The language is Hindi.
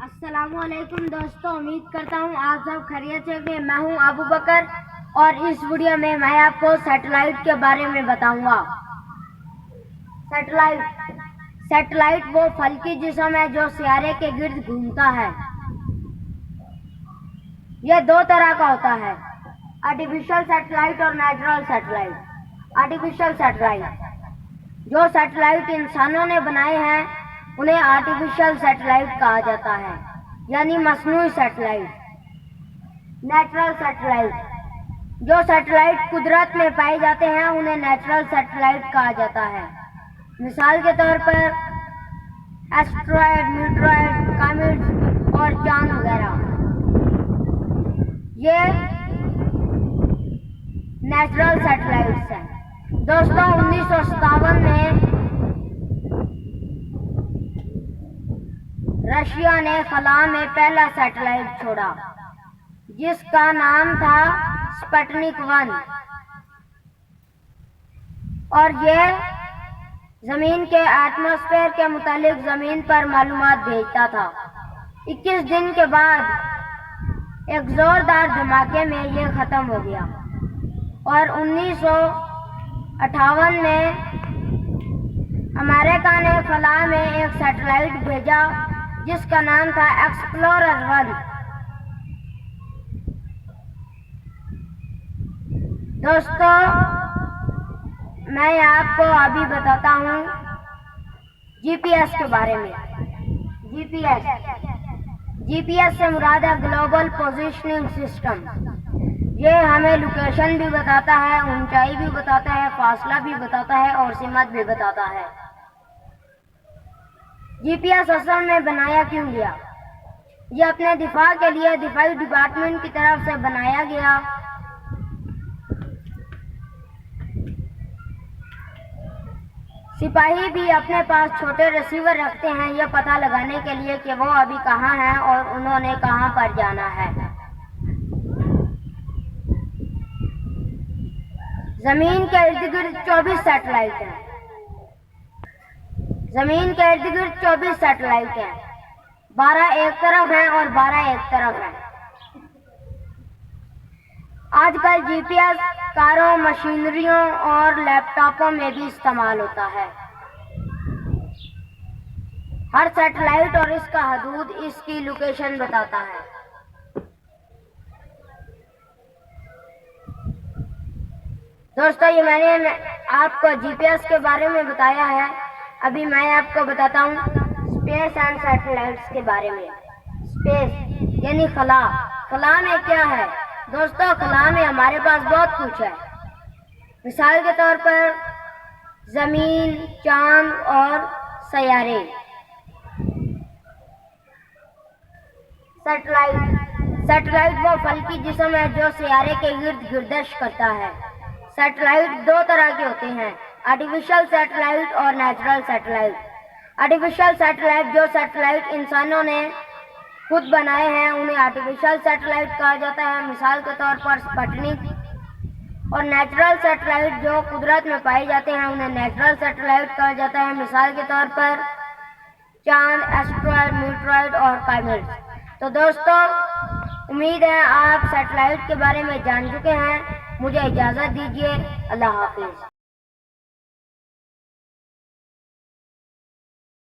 अस्सलामुअलैकुम दोस्तों, उम्मीद करता हूँ आप सब खैरियत से होंगे। मैं हूँ अबू बकर और इस वीडियो में मैं आपको सैटेलाइट के बारे में बताऊंगा। सैटेलाइट वो फल्की जिस्म है जो सितारे के गिर्द घूमता है। यह दो तरह का होता है, आर्टिफिशियल सैटेलाइट और नेचुरल सैटेलाइट। आर्टिफिशियल सैटेलाइट, जो सैटेलाइट इंसानों ने बनाए हैं उन्हें आर्टिफिशियल सैटेलाइट कहा जाता है, यानी मसनूई सैटेलाइट। नेचुरल सैटेलाइट, जो सैटेलाइट कुदरत में पाए जाते हैं उन्हें नेचुरल सैटेलाइट कहा जाता है। मिसाल के तौर पर एस्ट्रॉयड, मीटरॉयड, कॉमेट्स और चांद वगैरह, ये नेचुरल सैटेलाइट्स हैं। दोस्तों, 1957 में रशिया ने खला में पहला सैटेलाइट छोड़ा जिसका नाम था स्पुतनिक 1 और यह जमीन के एटमॉस्फेयर के मुतालिक जमीन पर मालूमात भेजता था। 21 दिन के बाद एक जोरदार धमाके में यह खत्म हो गया और 1958 में अमेरिका ने खला में एक सैटेलाइट भेजा जिसका नाम था एक्सप्लोरर 1। दोस्तों, मैं आपको अभी बताता हूँ जीपीएस के बारे में। जीपीएस से मुराद है ग्लोबल पोजीशनिंग सिस्टम। ये हमें लोकेशन भी बताता है, ऊंचाई भी बताता है, फासला भी बताता है और सीमत भी बताता है। जीपीएस असल में बनाया क्यों गया? ये अपने दिफा के लिए दिफाई डिपार्टमेंट की तरफ से बनाया गया। सिपाही भी अपने पास छोटे रिसीवर रखते हैं यह पता लगाने के लिए कि वो अभी कहाँ हैं और उन्होंने कहाँ पर जाना है। जमीन के इर्द गिर्द 24 सैटेलाइट हैं। जमीन के इर्द गिर्द 24 सैटेलाइट हैं। 12 एक तरफ हैं और 12 एक तरफ हैं। आजकल जीपीएस कारों, मशीनरियों और लैपटॉपों में भी इस्तेमाल होता है। हर सैटेलाइट और इसका हदूद इसकी लोकेशन बताता है। दोस्तों, ये मैंने आपको जीपीएस के बारे में बताया है। अभी मैं आपको बताता हूँ स्पेस एंड सैटेलाइट्स के बारे में। स्पेस यानी खला। खला में क्या है? दोस्तों, खला में हमारे पास बहुत कुछ है। मिसाल के तौर पर जमीन, चांद और सैयारे। सैटेलाइट वो फल्की जिस्म है जो सितारे के गिर्द गर्दिश करता है। सैटेलाइट दो तरह के होते हैं, आर्टिफिशियल सैटेलाइट और नेचुरल सैटेलाइट। आर्टिफिशियल सैटेलाइट, जो सैटेलाइट इंसानों ने खुद बनाए हैं उन्हें आर्टिफिशियल सैटेलाइट कहा जाता है, मिसाल के तौर पर स्पुतनिक। और नेचुरल सैटेलाइट जो कुदरत में पाए जाते हैं उन्हें नेचुरल सैटेलाइट कहा जाता है, मिसाल के तौर पर चांद, एस्ट्रॉयड, मीटरॉयड और कॉमेट्स। तो दोस्तों, उम्मीद है आप सैटेलाइट के बारे में जान चुके हैं। मुझे इजाज़त दीजिए। अल्लाह हाफिज़।